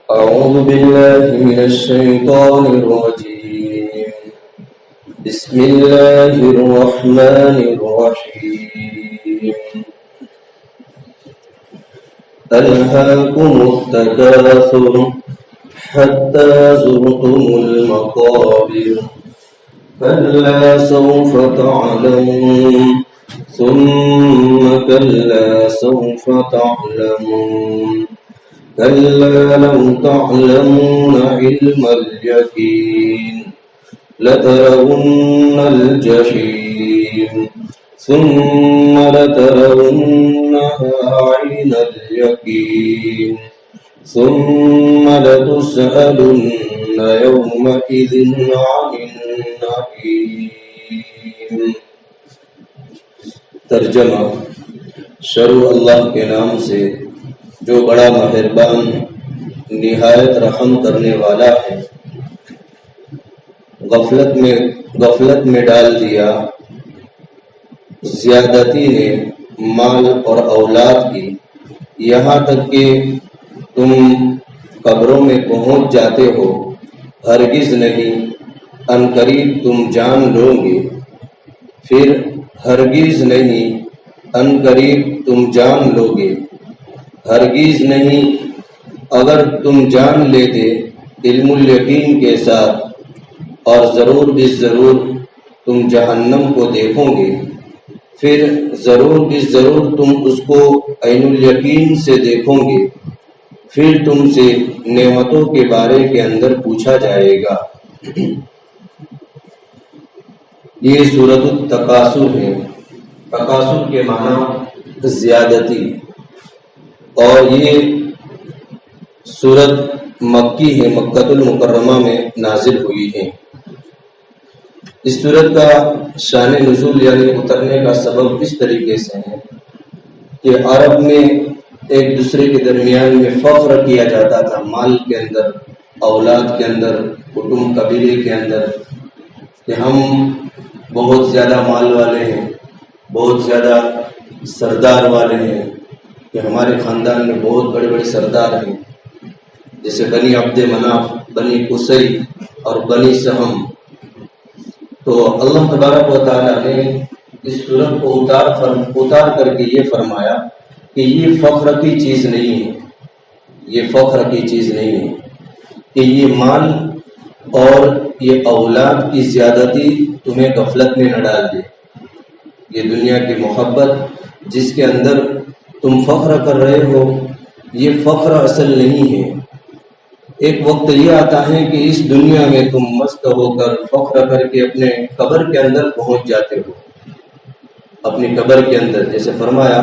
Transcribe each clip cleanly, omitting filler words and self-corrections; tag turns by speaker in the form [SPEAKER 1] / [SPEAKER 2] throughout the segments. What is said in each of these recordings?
[SPEAKER 1] أعوذ بالله من الشيطان الرجيم. بسم الله الرحمن الرحيم. ألهاكم التكاثر حتى زرتم المقابر كلا سوف تعلمون ثم كلا سوف تعلمون كلا لو تعلمون علم اليقين لترون الجحيم ثم لترونها عين اليقين ثم لتسألن يومئذ عن النعيم. ترجمہ. شروع اللہ کے نام سے جو بڑا مہربان نہایت رحم کرنے والا ہے. غفلت میں ڈال دیا زیادتی نے مال اور اولاد کی، یہاں تک کہ تم قبروں میں پہنچ جاتے ہو. ہرگز نہیں، عنقریب تم جان لو گے. پھر ہرگز نہیں، عنقریب تم جان لو گے. ہرگز نہیں، اگر تم جان لیتے علم الیقین کے ساتھ، اور ضرور بس ضرور تم جہنم کو دیکھو گے. پھر ضرور بس ضرور تم اس کو عین الیقین سے دیکھو گے. پھر تم سے نعمتوں کے بارے کے اندر پوچھا جائے گا. یہ سورۃ التکاثر ہے. تکاثر کے معنی زیادتی، اور یہ سورت مکی ہے، مکۃ المکرمہ میں نازل ہوئی ہے. اس سورت کا شان نزول یعنی اترنے کا سبب اس طریقے سے ہے کہ عرب میں ایک دوسرے کے درمیان میں فخر کیا جاتا تھا، مال کے اندر، اولاد کے اندر، کٹم قبیلے کے اندر، کہ ہم بہت زیادہ مال والے ہیں، بہت زیادہ سردار والے ہیں، کہ ہمارے خاندان میں بہت بڑے بڑے سردار ہیں، جیسے بنی عبد مناف، بنی قصی اور بنی سہم. تو اللہ تبارک و تعالیٰ نے اس صورت کو اتار کر کے یہ فرمایا کہ یہ فخر کی چیز نہیں ہے، یہ فخر کی چیز نہیں ہے کہ یہ مال اور یہ اولاد کی زیادتی تمہیں غفلت میں نہ ڈال دے. یہ دنیا کی محبت جس کے اندر تم فخر کر رہے ہو، یہ فخر اصل نہیں ہے. ایک وقت یہ آتا ہے کہ اس دنیا میں تم مست ہو کر فخر کر کے اپنے قبر کے اندر پہنچ جاتے ہو. اپنی قبر کے اندر جیسے فرمایا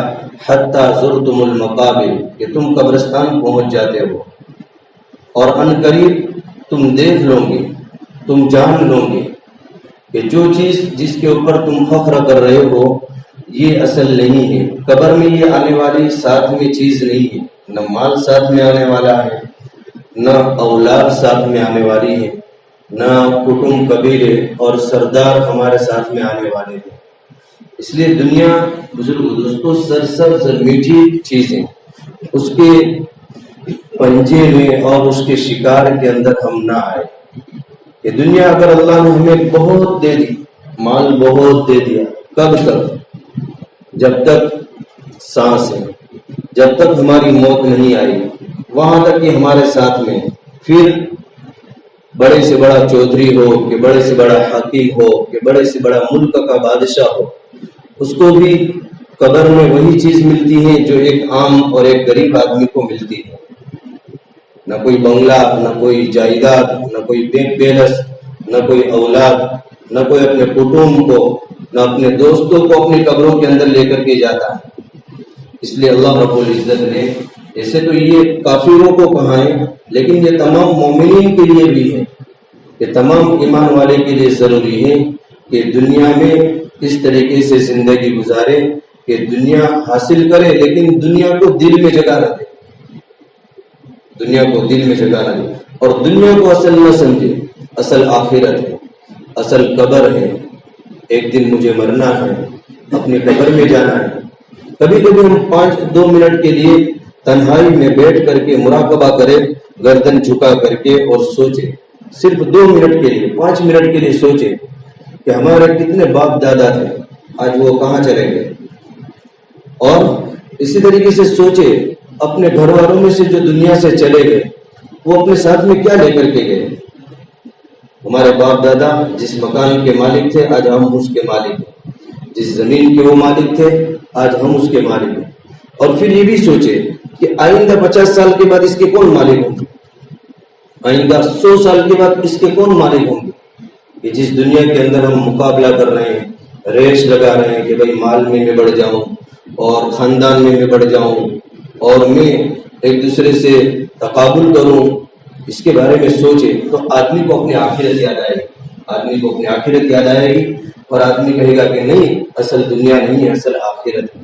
[SPEAKER 1] حتی زرتم المقابر، کہ تم قبرستان پہنچ جاتے ہو، اور عنقریب تم دیکھ لو گے، تم جان لو گے کہ جو چیز جس کے اوپر تم فخر کر رہے ہو یہ اصل نہیں ہے. قبر میں یہ آنے والی ساتھ میں چیز نہیں ہے، نہ مال ساتھ میں آنے والا ہے، نہ اولاد ساتھ میں آنے والی ہے، نہ کٹم قبیلے اور سردار ہمارے ساتھ میں آنے والے ہیں. اس لیے دنیا بزرگ دوستوں سرسبز میٹھی چیزیں، اس کے پنجے میں اور اس کے شکار کے اندر ہم نہ آئے. یہ دنیا اگر اللہ نے ہمیں بہت دے دی، مال بہت دے دیا، کب تک؟ جب تک سانس ہے، جب تک ہماری موت نہیں آئی، وہاں تک کہ ہمارے ساتھ میں. پھر بڑے سے بڑا چودھری ہو، کہ بڑے سے بڑا حاکم ہو، کہ بڑے سے بڑا ملک کا بادشاہ ہو، اس کو بھی قبر میں وہی چیز ملتی ہے جو ایک عام اور ایک غریب آدمی کو ملتی ہے. نہ کوئی بنگلہ، نہ کوئی جائیداد، نہ کوئی بینک بیلنس، نہ کوئی اولاد، نہ کوئی اپنے کٹمب کو، نہ اپنے دوستوں کو اپنی قبروں کے اندر لے کر کے جاتا ہے. اس لیے اللہ رب العزت نے ایسے تو یہ کافروں کو کہا ہے، لیکن یہ تمام مومنین کے لیے بھی ہے، یہ تمام ایمان والے کے لیے ضروری ہے کہ دنیا میں اس طریقے سے زندگی گزارے کہ دنیا حاصل کرے لیکن دنیا کو دل میں جگہ نہ دے، دنیا کو دل میں جگہ نہ دے، اور دنیا کو اصل نہ سمجھے. اصل آخرت ہے، اصل قبر ہے. ایک دن مجھے مرنا ہے، اپنی قبر میں جانا ہے. کبھی کبھی ہم 2 منٹ کے لیے تنہائی میں بیٹھ کر کے مراقبہ کریں گردن جھکا کر کے اور سوچے، صرف 2 منٹ کے لیے، 5 منٹ کے لیے سوچے کہ ہمارے کتنے باپ دادا تھے، آج وہ کہاں چلے گئے. اور اسی طریقے سے سوچے اپنے گھر والوں میں سے جو دنیا سے چلے گئے وہ اپنے ساتھ میں کیا لے کر کے گئے. ہمارے باپ دادا جس مکان کے مالک تھے آج ہم اس کے مالک ہیں، جس زمین کے وہ مالک تھے آج ہم اس کے مالک ہیں. اور پھر یہ بھی سوچے کہ آئندہ 50 سال کے بعد اس کے کون مالک ہوں گے، آئندہ 100 سال کے بعد اس کے کون مالک ہوں گے. کہ جس دنیا کے اندر ہم مقابلہ کر رہے ہیں، ریس لگا رہے ہیں کہ بھائی مال میں بڑھ جاؤں اور خاندان میں بڑھ جاؤں اور میں ایک دوسرے سے تقابل کروں، اس کے بارے میں سوچے تو آدمی کو اپنی آخرت یاد آئے گی، آدمی کو اپنی آخرت یاد آئے گی اور آدمی کہے گا کہ نہیں، اصل دنیا نہیں ہے، اصل آخرت ہے،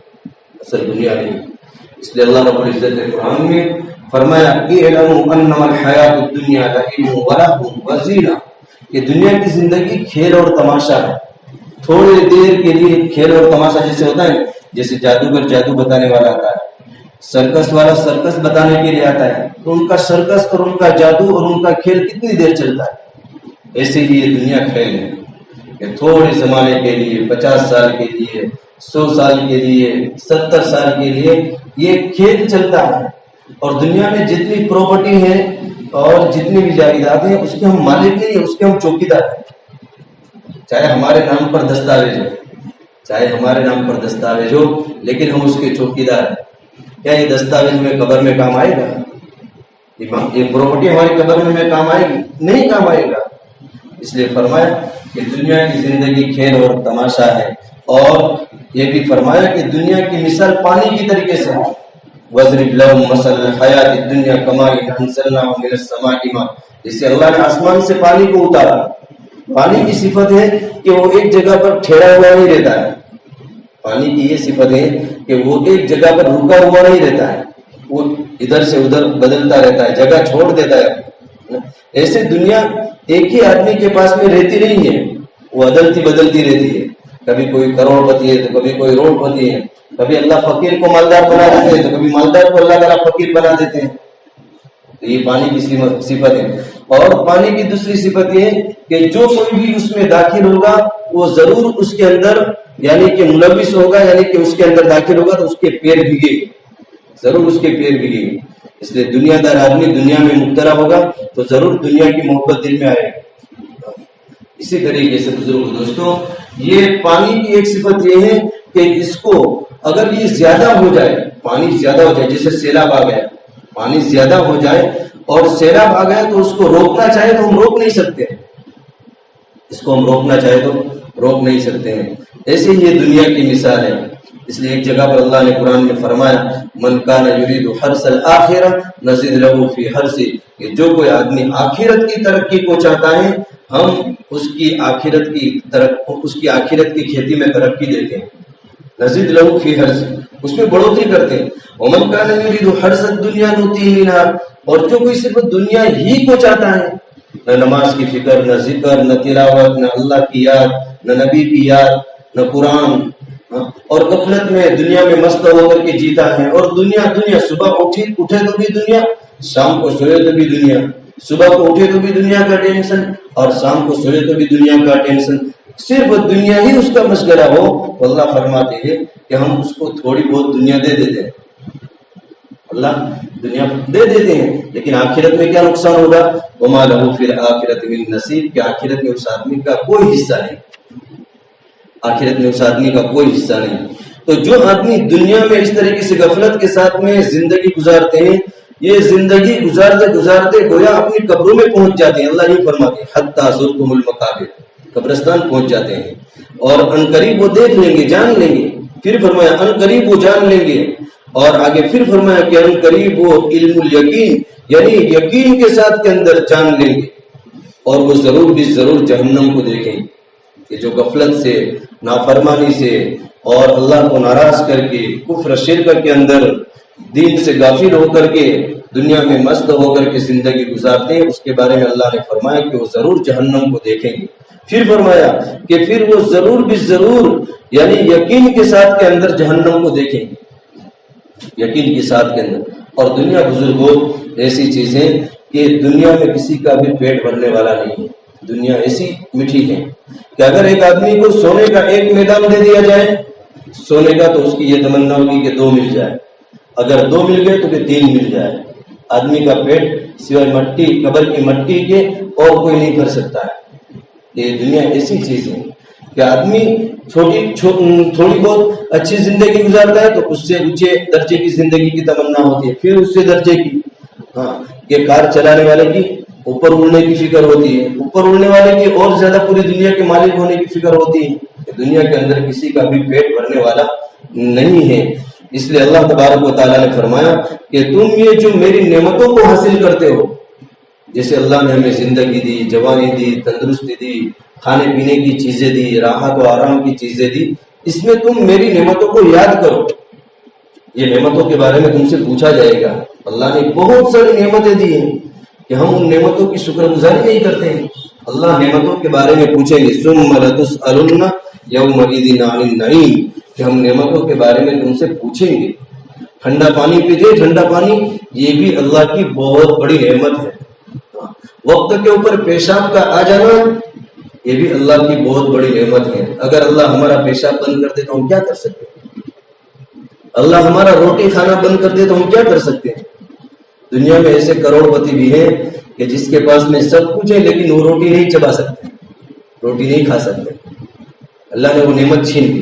[SPEAKER 1] اصل دنیا نہیں. اس لیے اللہ رب العزت نے قرآن میں فرمایا اعلموا انما الحیات الدنیا لعب ولہو وزینہ، کہ دنیا کی زندگی کھیل اور تماشا ہے. تھوڑی دیر کے لیے کھیل اور تماشا جیسے ہوتا ہے، جیسے جادوگر جادو بتانے والا آتا ہے، سرکس والا سرکس بتانے کے لیے آتا ہے، تو ان کا سرکس اور ان کا جادو اور ان کا کھیل کتنی دیر چلتا ہے. ایسے ہی یہ دنیا کھیل ہے کہ تھوڑے زمانے کے لیے، 50 سال کے لیے، 100 سال کے لیے، 70 سال کے لیے یہ کھیل چلتا ہے. اور دنیا میں جتنی پراپرٹی ہے اور جتنی بھی جائیداد ہیں اس کے ہم مالک نہیں ہیں، اس کے ہم چوکیدار ہیں. چاہے ہمارے نام پر دستاویز ہو، چاہے ہمارے نام پر دستاویز ہو، لیکن ہم اس کے چوکیدار ہیں. کیا یہ دستاویز ہمیں قبر میں کام آئے گا؟ یہ پراپرٹی ہماری قبر میں کام آئے گی؟ نہیں کام آئے گا. اس لیے فرمایا کہ دنیا کی زندگی کھیل اور تماشا ہے. اور یہ بھی فرمایا کہ دنیا کی مثال پانی کی طریقے سے ہے. وَاضْرِبْ لَهُم مَثَلَ الْحَيَاةِ الدُّنْيَا كَمَاءٍ أَنزَلْنَاهُ مِنَ السَّمَاءِ مَاءً، جسے اللہ نے آسمان سے پانی کو اتارا. پانی کی صفت ہے کہ وہ ایک جگہ پر ٹھہرا ہوا نہیں رہتا ہے. پانی کی یہ صفت ہے کہ وہ ایک جگہ پر رکا ہوا نہیں رہتا ہے، وہ ادھر سے ادھر بدلتا رہتا ہے، جگہ چھوڑ دیتا ہے. ایسے دنیا ایک ہی آدمی کے پاس میں رہتی نہیں ہے، وہ بدلتی بدلتی رہتی ہے. کبھی کوئی کروڑ پتی ہے تو کبھی کوئی روڑ پتی ہے، کبھی اللہ فقیر کو مالدار بنا دیتے ہیں تو کبھی مالدار کو اللہ تعالیٰ فقیر بنا دیتے ہیں. یہ پانی کی صفت ہے. اور پانی کی دوسری صفت یہ ہے کہ جو کوئی بھی اس میں داخل ہوگا وہ ضرور اس کے اندر یعنی کہ ملوث ہوگا، یعنی کہ اس کے اندر داخل ہوگا تو اس کے پیر بھیگے، ضرور اس کے پیر بھیگے. اس لیے دنیا دار آدمی دنیا میں مبتلا ہوگا تو ضرور دنیا کی محبت دل میں آئے گی. اسی طریقے سے بزرگ دوستوں، یہ پانی کی ایک صفت یہ ہے کہ اس کو اگر یہ زیادہ ہو جائے، پانی زیادہ ہو جائے، جیسے سیلاب آ گیا، پانی زیادہ ہو جائے اور سیلاب آ گیا تو اس کو روکنا چاہے تو ہم روک نہیں سکتے ہیں، اس کو ہم روکنا چاہے تو روک نہیں سکتے ہیں. ایسے ہی یہ دنیا کی مثال ہے. اس لیے ایک جگہ پر اللہ نے قرآن میں فرمایا من کان یرید حرث الآخرہ نزد له فی حرثہ، کہ جو کوئی آدمی آخرت کی ترقی کو چاہتا ہے ہم اس کی آخرت کی کھیتی میں ترقی دیتے ہیں. نزد له فی حرثہ، اس میں بڑھوتری کرتے ہیں. ومن کان یرید حرث الدنیا نؤتیہ منہا، اور جو کوئی صرف دنیا ہی کو چاہتا ہے، نہ نماز کی فکر، نہ ذکر، نہ تلاوت، نہ اللہ کی یاد، نہ نبی کی یاد، نہ قرآن، اور غفلت میں دنیا میں مست ہو کر کے جیتا ہے. اور دنیا صبح اٹھے تو بھی دنیا، شام کو سوئے تو بھی دنیا، صبح کو اٹھے تو بھی دنیا کا ٹینشن اور شام کو سوئے تو بھی دنیا کا ٹینشن، صرف دنیا ہی اس کا مشغلہ ہو. اللہ فرماتے ہیں کہ ہم اس کو تھوڑی بہت دنیا دے دیتے ہیں، اللہ دنیا دے دیتے ہیں، لیکن آخرت میں کیا نقصان ہوگا؟ وما له فی الآخرۃ من نصیب، کہ آخرت میں اس آدمی کا کوئی حصہ نہیں، آخرت میں اس آدمی کا کوئی حصہ نہیں. تو جو آدمی دنیا میں اس طریقے سے غفلت کے ساتھ میں زندگی گزارتے ہیں، یہ زندگی گزارتے گزارتے گویا اپنی قبروں میں پہنچ جاتے ہیں. اللہ یہ فرماتے ہیں حتی زرتم المقابر، قبرستان پہنچ جاتے ہیں اور عنقریب وہ دیکھ لیں گے، جان لیں گے. پھر فرمایا عنقریب وہ جان لیں گے، اور آگے پھر فرمایا کہ عنقریب وہ علم الیقین، یعنی یقین کے ساتھ کے اندر جان لیں گے. اور وہ ضرور بھی ضرور جہنم کو دیکھیں گے کہ جو غفلت سے، نافرمانی سے اور اللہ کو ناراض کر کے کفر شرک کے اندر دین سے غافل ہو کر کے دنیا میں مست ہو کر کے زندگی گزارتے ہیں، اس کے بارے میں اللہ نے فرمایا کہ وہ ضرور جہنم کو دیکھیں گے. پھر فرمایا کہ پھر وہ ضرور بھی ضرور یعنی یقین کے ساتھ کے اندر جہنم کو دیکھیں گے، یقین کے ساتھ کے اندر. اور دنیا بزرگوں ایسی چیز ہے کہ دنیا میں کسی کا بھی پیٹ بھرنے والا نہیں ہے. دنیا ایسی میٹھی ہے کہ اگر ایک آدمی کو سونے کا ایک میدان دے دیا جائے سونے کا تو اس کی یہ تمنا ہوگی کہ 2 مل جائے. اگر 2 مل گئے تو کہ 3 مل جائے. آدمی کا پیٹ سوائے مٹی قبر کی مٹی کے اور کوئی نہیں بھر سکتا ہے. یہ دنیا ایسی چیز ہے کہ آدمی تھوڑی بہت اچھی زندگی گزارتا ہے تو اس سے اونچے درجے کی زندگی کی تمنا ہوتی ہے. پھر اس سے درجے کی کہ کار چلانے والے کی اوپر اڑنے کی فکر ہوتی ہے. اوپر اڑنے والے کی اور زیادہ پوری دنیا کے مالک ہونے کی فکر ہوتی ہے. کہ دنیا کے اندر کسی کا بھی پیٹ بھرنے والا نہیں ہے. اس لیے اللہ تبارک و تعالیٰ نے فرمایا کہ تم یہ جو میری نعمتوں کو حاصل کرتے ہو، جیسے اللہ نے ہمیں زندگی دی، جوانی دی، تندرستی دی، کھانے پینے کی چیزیں دی، راحت و آرام کی چیزیں دی، اس میں تم میری نعمتوں کو یاد کرو. یہ نعمتوں کے بارے میں تم سے پوچھا جائے گا. اللہ نے بہت ساری نعمتیں دی ہیں کہ ہم ان نعمتوں کی شکر گزاری نہیں کرتے ہیں. اللہ نعمتوں کے بارے میں پوچھیں گے ثم لتسألن یومئذ عن النعیم، کہ ہم نعمتوں کے بارے میں تم سے پوچھیں گے. ٹھنڈا پانی پیتے، ٹھنڈا پانی یہ بھی اللہ کی بہت بڑی نعمت ہے. وقت کے اوپر پیشاب کا آ جانا یہ بھی اللہ کی بہت بڑی نعمت ہے. اگر اللہ ہمارا پیشاب بند کر دے تو ہم کیا کر سکتے ہیں؟ اللہ ہمارا روٹی کھانا بند کر دے تو ہم کیا کر سکتے ہیں؟ دنیا میں ایسے کروڑ پتی بھی ہیں کہ جس کے پاس میں سب کچھ ہے لیکن وہ روٹی نہیں چبا سکتے، روٹی نہیں کھا سکتے. اللہ نے وہ نعمت چھین لی.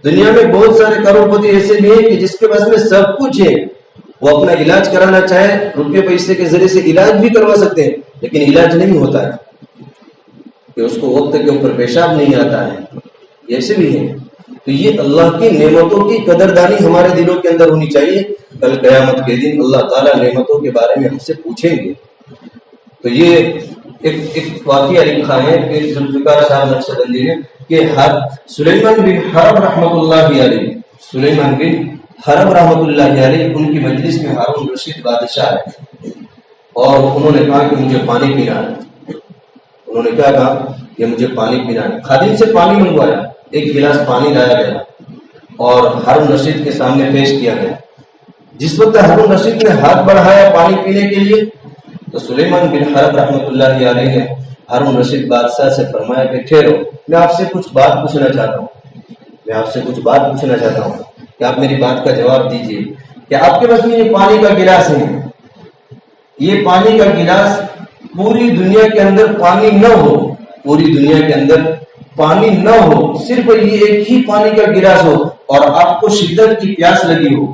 [SPEAKER 1] دنیا میں بہت سارے کروڑ پتی ایسے بھی ہیں کہ جس کے پاس میں سب کچھ ہے، وہ اپنا علاج کرانا چاہے روپے پیسے کے ذریعے سے علاج بھی کروا سکتے ہیں لیکن علاج نہیں ہوتا ہے کہ اس کو وقت کے اوپر پیشاب نہیں آتا ہے. ایسے بھی ہیں. تو یہ اللہ کی نعمتوں کی قدردانی ہمارے دلوں کے اندر ہونی چاہیے. کل قیامت کے دن اللہ تعالیٰ نعمتوں کے بارے میں ہم سے پوچھیں گے. تو یہ ایک واقعہ لکھا ہے کہ ذوالفقار صاحب نقشبندی نے کہ سلیمان بن حرب رحمۃ اللہ علیہ، سلیمان بن حرب رحمۃ اللہ علیہ ان کی مجلس میں ہارون رشید بادشاہ ہے اور انہوں نے کہا کہ مجھے پانی پینا ہے. انہوں نے کیا کہا کہ مجھے پانی پینا ہے. خادم سے پانی منگوایا، ایک گلاس پانی لایا گیا اور ہارون رشید کے سامنے پیش کیا گیا. جس وقت ہارون رشید نے ہاتھ بڑھایا پانی پینے کے لیے تو سلیمان بن حرب رحمۃ اللہ علیہ نے ہارون رشید بادشاہ سے فرمایا کہ ٹھہرو، میں آپ سے کچھ بات پوچھنا چاہتا ہوں، میں آپ سے کچھ بات پوچھنا چاہتا ہوں کہ آپ میری بات کا جواب دیجیے. کہ آپ کے پاس میں یہ پانی کا گلاس ہے، یہ پانی کا گلاس پوری دنیا کے اندر پانی نہ ہو، پوری دنیا کے اندر پانی نہ ہو، صرف یہ ایک ہی پانی کا گلاس ہو اور آپ کو شدت کی پیاس لگی ہو،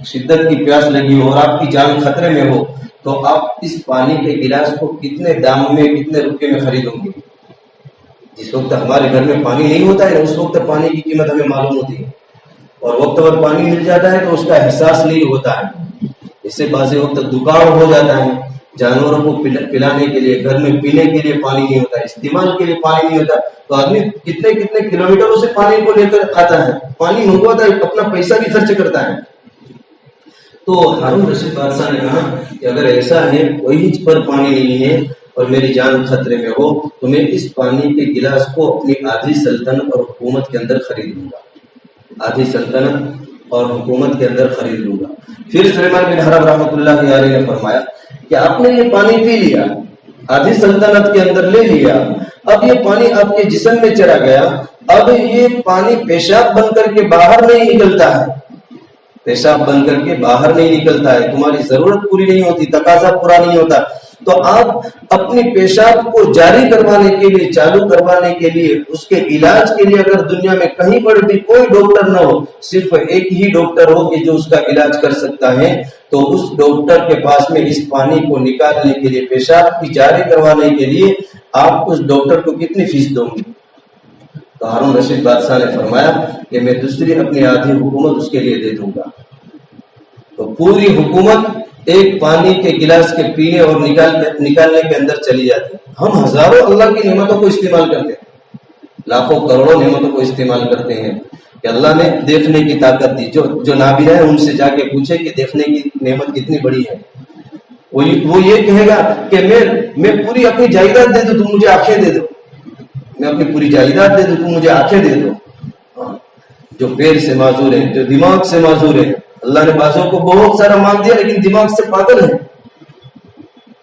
[SPEAKER 1] شدت کی پیاس لگی ہو اور آپ کی جان خطرے میں ہو، تو آپ اس پانی کے گلاس کو کتنے دام میں، کتنے روپے میں خریدوں گے؟ جس وقت ہمارے گھر میں پانی نہیں ہوتا ہے اس وقت پانی کی قیمت ہمیں معلوم ہوتی ہے اور وقت پر پانی مل جاتا ہے تو اس کا احساس نہیں ہوتا ہے. اس سے بعض وقت دکاڑ ہو جاتا ہے. جانوروں کو پلانے کے لیے، گھر میں پینے کے لیے پانی نہیں ہوتا، استعمال کے لیے پانی نہیں ہوتا، تو آدمی کتنے کتنے کلومیٹروں سے پانی کو لے کر آتا ہے، پانی منگواتا ہے، اپنا پیسہ بھی خرچ کرتا ہے. تو ہارون رشید بادشاہ نے کہا کہ اگر ایسا ہے کوئی پر پانی نہیں ہے اور میری جان خطرے میں ہو تو میں اس پانی کے گلاس کو اپنی آدھی سلطنت اور حکومت کے اندر خرید لوں گا، آدھی سلطنت اور حکومت کے اندر خرید لوں گا. پھر سلیمان بن حرب رحمۃ اللہ علیہ نے فرمایا کہ آپ نے یہ پانی پی لیا، آدھی سلطنت کے اندر لے لیا، اب یہ پانی آپ کے جسم میں چلا گیا، اب یہ پانی پیشاب بن کر کے باہر نہیں نکلتا ہے، پیشاب بن کر کے باہر نہیں نکلتا ہے، تمہاری ضرورت پوری نہیں ہوتی، تقاضا پورا نہیں ہوتا، تو آپ اپنی پیشاب کو جاری کروانے کے لیے، چالو کروانے کے لیے، اس کے علاج کے لیے اگر دنیا میں کہیں پر بھی کوئی ڈاکٹر نہ ہو، صرف ایک ہی ڈاکٹر ہو کہ جو اس کا علاج کر سکتا ہے، تو اس ڈاکٹر کے پاس میں اس پانی کو نکالنے کے لیے، پیشاب کی جاری کروانے کے لیے آپ اس ڈاکٹر کو کتنی فیس دو گے؟ تو ہارون رشید بادشاہ نے فرمایا کہ میں دوسری اپنی آدھی حکومت اس کے لیے دے دوں گا. تو پوری حکومت ایک پانی کے گلاس کے پینے اور نکالنے کے اندر چلی جاتی ہے. ہم ہزاروں اللہ کی نعمتوں کو استعمال کرتے ہیں، لاکھوں کروڑوں نعمتوں کو استعمال کرتے ہیں کہ اللہ نے دیکھنے کی طاقت دی. جو نابینا ہے ان سے جا کے پوچھے کہ دیکھنے کی نعمت کتنی بڑی ہے، وہ یہ کہے گا کہ میں پوری اپنی جائیداد دے دوں، تم مجھے آنکھیں دے دو، میں اپنی پوری جائیداد دے دوں، تم مجھے آنکھیں دے دو. جو پیر سے معذور ہے، جو دماغ سے معذور ہے، اللہ نے بعضوں کو بہت سارا مان دیا لیکن دماغ سے پاگل ہے.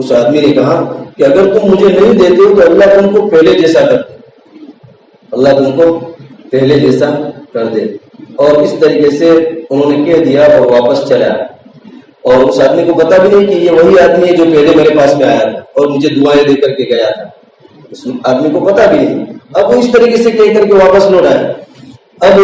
[SPEAKER 1] اس آدمی نے کہا کہ اگر تم مجھے نہیں دیتے ہو تو اللہ تم کو پہلے جیسا کر دے، اللہ تم کو پہلے جیسا کر دے۔ اور اس طریقے سے انہوں نے کہہ دیا اور واپس چلا۔ اور اس آدمی کو پتا بھی نہیں کہ یہ وہی آدمی ہے جو پہلے میرے پاس میں آیا تھا اور مجھے دعائیں دے کر کے گیا تھا، اس آدمی کو پتا بھی نہیں۔ اب وہ اس طریقے سے کہہ کر کے واپس لوٹ آیا۔ اب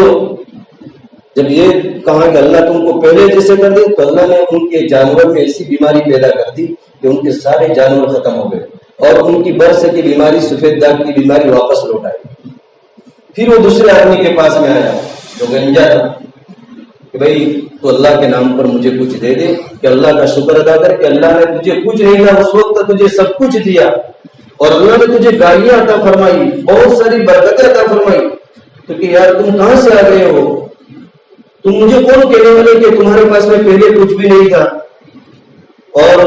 [SPEAKER 1] جب یہ کہا کہ اللہ تم کو پہلے جیسے کر دے تو اللہ نے ان کے جانور میں ایسی بیماری پیدا کر دی کہ ان کے سارے جانور ختم ہو گئے اور ان کی برس کی بیماری، سفید داغ کی بیماری واپس لوٹ آئی۔ پھر وہ دوسرے آدمی کے پاس میں آیا جو گنجا تھا کہ بھائی تو اللہ کے نام پر مجھے کچھ دے دے، کہ اللہ کا شکر ادا کر کہ اللہ نے تجھے کچھ نہیں تھا اس وقت تجھے سب کچھ دیا، اور اللہ نے تجھے گاڑیاں عطا فرمائی، بہت ساری برکتیں عطا فرمائی، تو کہ یار تم کہاں سے آ گئے ہو؟ تم مجھے کون کہنے والے کہ تمہارے پاس میں پہلے کچھ بھی نہیں تھا اور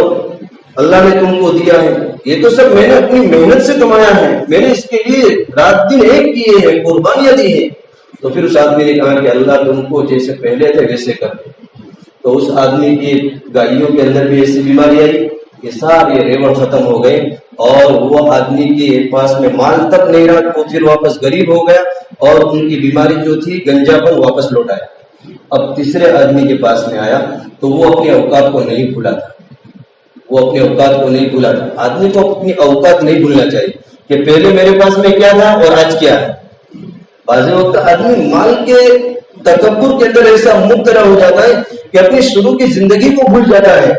[SPEAKER 1] اللہ نے تم کو دیا ہے؟ یہ تو سب میں نے اپنی محنت سے کمایا ہے، میں نے اس کے لیے رات دن ایک کیے ہیں، قربانیاں دی ہیں۔ تو پھر اس آدمی نے کہا کہ اللہ تم کو جیسے پہلے تھے ویسے کر دے۔ تو اس آدمی کی گائیوں کے اندر بھی ایسی بیماری آئی کہ سارے ریوڑ ختم ہو گئے اور وہ آدمی کے پاس میں مال تک نہیں رہا، وہ پھر واپس غریب ہو گیا اور ان کی بیماری جو تھی گنجا پر واپس لوٹ آیا۔ اب تیسرے آدمی کے پاس میں آیا تو وہ اپنے اوقات کو نہیں بھولا تھا، وہ اپنے اوقات کو نہیں بھولا تھا۔ آدمی کو اپنی اوقات نہیں بھولنا چاہیے کہ پہلے میرے پاس میں کیا تھا اور آج کیا ہے۔ بعض وقت آدمی مال کے تکبر کے اندر ایسا مبتلا ہو جاتا ہے کہ اپنی شروع کی زندگی کو بھول جاتا ہے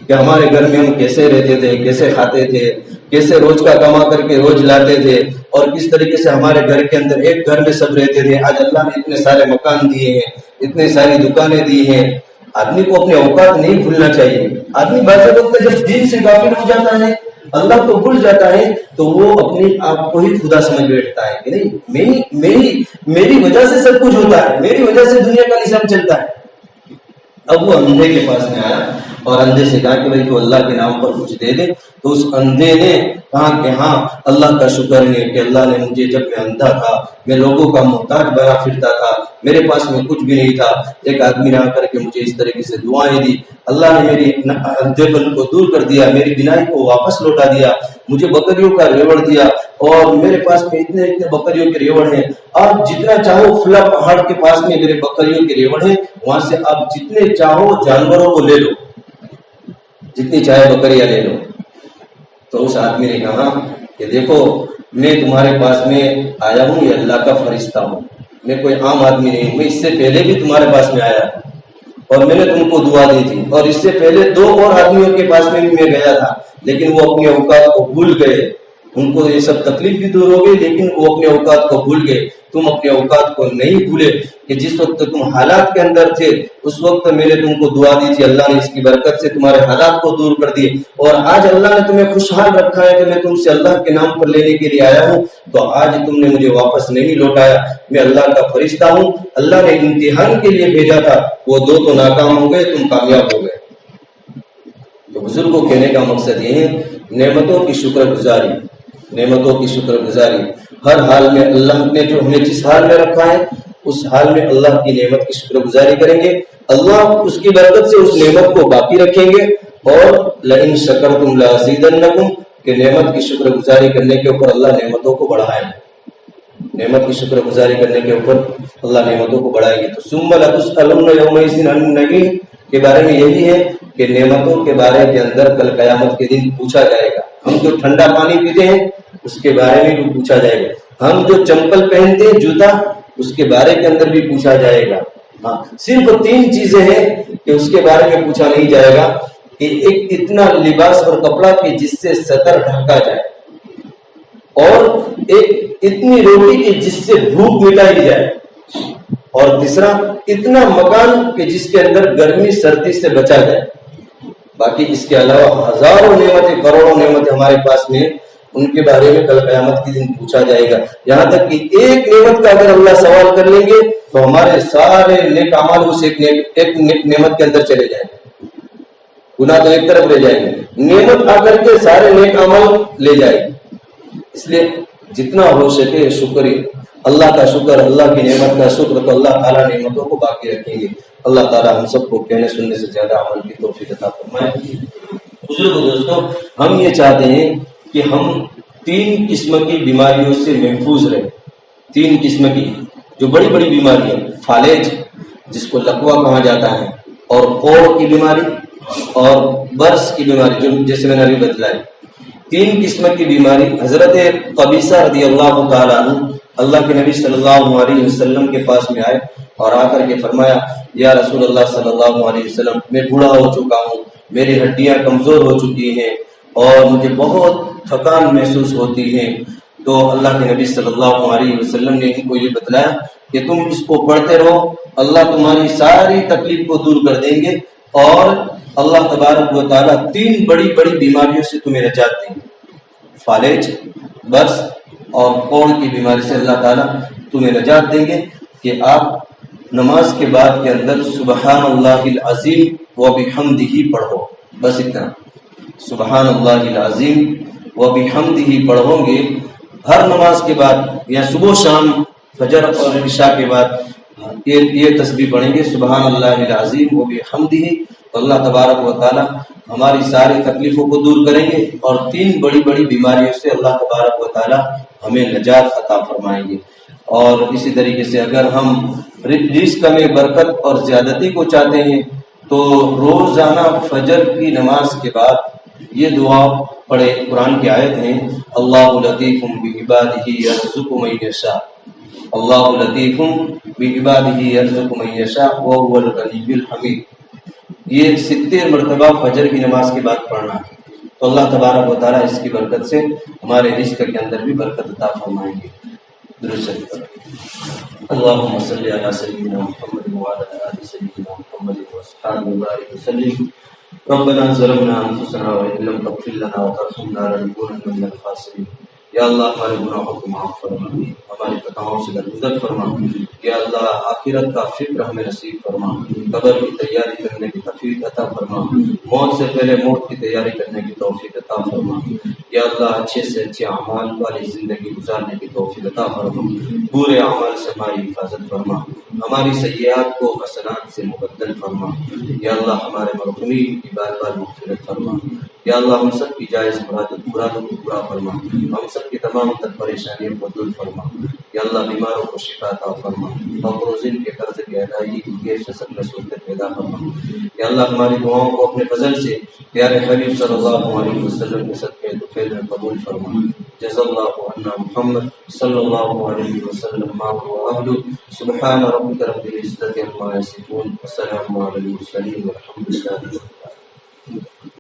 [SPEAKER 1] کہ ہمارے گھر میں ہم کیسے رہتے تھے، کیسے کھاتے تھے، کیسے روز کا کما کر کے روز لاتے تھے، اور کس طریقے سے ہمارے گھر کے اندر ایک گھر میں سب رہتے تھے۔ آج اللہ نے اتنے سارے مکان دیے ہیں، اتنے ساری دکانیں دی ہیں۔ آدمی کو اپنے اوقات نہیں بھولنا چاہیے۔ آدمی بعض وقت جب دین سے غافل ہو جاتا ہے، اللہ کو بھول جاتا ہے، تو وہ اپنے آپ کو ہی خدا سمجھ بیٹھتا ہے کہ نہیں میری وجہ سے سب کچھ ہوتا ہے، میری وجہ سے دنیا کا نظام چلتا ہے۔ اب وہ اندھے کے پاس میں آیا اور اندھے سے کہا کہ بھائی تو اللہ کے نام پر کچھ دے دے۔ تو اس اندھے نے کہا کہ ہاں اللہ کا شکر ہے کہ اللہ نے مجھے، جب میں اندھا تھا میں لوگوں کا محتاج بنا پھرتا تھا، میرے پاس میں کچھ بھی نہیں تھا، ایک آدمی نے آ کر کے مجھے اس طریقے سے دعائیں دی، اللہ نے میری اندھے پن کو دور کر دیا، میری بینائی کو واپس لوٹا دیا، مجھے بکریوں کا ریوڑ دیا، اور میرے پاس میں اتنے بکریوں کے ریوڑ ہیں۔ آپ جتنا چاہو فلا پہاڑ کے پاس میں میرے بکریوں کے ریوڑ ہیں، وہاں سے آپ جتنے چاہو جانوروں کو لے لو، جتنی چاہے بکریاں لے لو۔ تو اس آدمی نے کہا کہ دیکھو میں تمہارے پاس میں آیا ہوں، یہ اللہ کا فرشتہ ہوں، میں کوئی عام آدمی نہیں ہوں، میں اس سے پہلے بھی تمہارے پاس میں آیا اور میں نے تم کو دعا دی تھی، اور اس سے پہلے 2 اور آدمیوں کے پاس میں بھی میں گیا تھا، لیکن وہ اپنے اوقات کو بھول گئے، ان کو یہ سب تکلیف بھی دور ہو گئی لیکن وہ اپنے اوقات کو بھول گئے۔ تم اپنے اوقات کو نہیں بھولے کہ جس وقت تم حالات کے اندر تھے اس وقت میں نے تم کو دعا دی تھی، اللہ نے اس کی برکت سے تمہارے حالات کو دور کر دیے، اور آج اللہ نے تمہیں خوشحال رکھا ہے کہ میں تم سے اللہ کے نام پر لینے کے لیے آیا ہوں، تو آج تم نے مجھے واپس نہیں لوٹایا۔ میں اللہ کا فرشتہ ہوں، اللہ نے امتحان کے لیے بھیجا تھا، وہ 2 تو ناکام ہو گئے، تم کامیاب ہو گئے۔ تو بزرگ کو کہنے کا مقصد یہ ہے نعمتوں کی شکر گزاری، نعمتوں کی شکر گزاری ہر حال میں۔ اللہ نے جو ہمیں جس حال میں رکھا ہے اس حال میں اللہ کی نعمت کی شکر گزاری کریں گے، اللہ اس کی برکت سے اس نعمت کو باقی رکھیں گے، اور لئن شکرتم لازیدنکم کہ نعمت کی شکر گزاری کرنے کے اوپر اللہ نعمتوں کو بڑھائیں گے، نعمت کی شکر گزاری کرنے کے اوپر اللہ نعمتوں کو بڑھائیں گے۔ تو ثم لتسألن یومئذ عن النعیم کے بارے میں یہی ہے کہ نعمتوں کے بارے کے اندر کل قیامت کے دن پوچھا جائے گا۔ ہم جو ٹھنڈا پانی پیتے ہیں اس کے بارے میں بھی پوچھا جائے گا، ہم جو چمپل پہنتے ہیں جوتا اس کے بارے کے اندر بھی پوچھا جائے گا۔ ہاں صرف 3 چیزیں ہیں کہ اس کے بارے میں پوچھا نہیں جائے گا، کہ ایک اتنا لباس اور کپڑا کہ جس سے سطر ڈھکا جائے، اور ایک اتنی روٹی کہ جس سے بھوک مٹائی جائے، اور تیسرا اتنا مکان کہ جس کے اندر گرمی سردی سے بچا جائے۔ باقی اس کے علاوہ ہزاروں نعمتیں، کروڑوں نعمتیں ہمارے پاس میں، ان کے بارے میں کل قیامت کے دن پوچھا جائے گا۔ یہاں تک کہ ایک نعمت کا اگر اللہ سوال کر لیں گے تو ہمارے سارے نیک اعمال اس ایک نعمت کے اندر چلے جائیں گے، گناہ تو ایک طرف لے جائیں گے، نعمت آ کر کے سارے نیک اعمال لے جائے گی۔ اس لیے جتنا ہو سکے شکر، اللہ کا شکر، اللہ کی نعمت کا شکر، تو اللہ تعالیٰ نعمتوں کو باقی رکھیں گے۔ اللہ تعالیٰ ہم سب کو کہنے سننے سے زیادہ عمل کی توفیق عطا فرمائے۔ بزرگ دوستوں، ہم یہ چاہتے ہیں کہ ہم 3 قسم کی بیماریوں سے محفوظ رہیں۔ 3 قسم کی جو بڑی بڑی بیماریاں، فالج جس کو لقوا کہا جاتا ہے، اور کوڑ کی بیماری اور برس کی بیماری جو جیسے میں نے ابھی بتلائی، 3 قسم کی بیماری۔ حضرت قبیصہ رضی اللہ تعالیٰ عنہ اللہ کے نبی صلی اللہ علیہ وسلم کے پاس میں آئے اور آ کر کے فرمایا، یا رسول اللہ صلی اللہ علیہ وسلم، میں بوڑھا ہو چکا ہوں، میری ہڈیاں کمزور ہو چکی ہیں اور مجھے بہت تھکان محسوس ہوتی ہے۔ تو اللہ کے نبی صلی اللہ علیہ وسلم نے ان کو یہ بتلایا کہ تم اس کو پڑھتے رہو، اللہ تمہاری ساری تکلیف کو دور کر دیں گے، اور اللہ تبارک و تعالیٰ 3 بڑی بڑی بیماریوں سے تمہیں نجات دیں گے، فالج، برس اور کوڑ کی بیماری سے اللہ تعالیٰ تمہیں نجات دیں گے کہ آپ نماز کے بعد کے اندر سبحان اللہ العظیم و بحمدہ پڑھو، بس اتنا، سبحان اللہ العظیم و بحمدہ پڑھو گے ہر نماز کے بعد، یا صبح شام فجر اور عشاء کے بعد یہ تسبیح پڑھیں گے، سبحان اللہ العظیم و بحمدہ، تو اللہ تبارک و تعالی ہماری ساری تکلیفوں کو دور کریں گے اور 3 بڑی بڑی بیماریوں سے اللہ تبارک و تعالی ہمیں نجات عطا فرمائیں گے۔ اور اسی طریقے سے اگر ہم رزق میں برکت اور زیادتی کو چاہتے ہیں تو روزانہ فجر کی نماز کے بعد یہ دعا پڑھے، قرآن کی آیت ہے، اللہ لطیف بعبادہ یرزق من یشاء، اللہ لطیف بعبادہ یرزق من یشاء وہو الغنی الحمید۔ یہ 70 مرتبہ فجر کی نماز کے بعد پڑھنا ہے، تو اللہ تبارک و تعالیٰ اس کی برکت سے ہمارے رزق کے اندر بھی برکت عطا فرمائیں گے۔ درست اللهم صل على سيدنا محمد وعلى آل سيدنا محمد وصحبه وبارك وسلم۔ ربنا ظلمنا انفسنا وان لم تغفر لنا وترحمنا لنكونن من الخاسرين۔ یا اللہ ہمارے گناہوں کو معاف فرما، ہماری خطاؤں سے درگزر فرما۔ یا اللہ آخرت کا فکر ہمیں نصیب فرما، قبر کی تیاری کرنے کی توفیق عطا فرما، موت سے پہلے موت کی تیاری کرنے کی توفیق عطا فرما۔ یا اللہ اچھے سے اچھے اعمال والی زندگی گزارنے کی توفیق عطا فرما، برے اعمال سے ہماری حفاظت فرما، ہماری سیئات کو حسنات سے مبدل فرما۔ یا اللہ ہمارے مرحومین کی بار بار مغفرت فرما۔ یا اللہ ہم سب کی جائز مرادوں کو پورا فرما، ہم سب کی تمام تر پریشانیوں کو دور فرما۔ یا اللہ بیماروں کو شفا عطا فرما، مقروضین کے قرض کی ادائیگی کی غیر شسک صورت پیدا فرما۔ یا اللہ ہماری دعاؤں کو اپنے فضل سے پیارے حبیب صلی اللہ علیہ وسلم کے صدقے طفیل میں قبول فرما۔ جزا اللہ عنا محمد صلی اللہ علیہ وسلم ما هو اهله۔ سبحان ربك رب العزة عما يصفون وسلام على المرسلين والحمد لله۔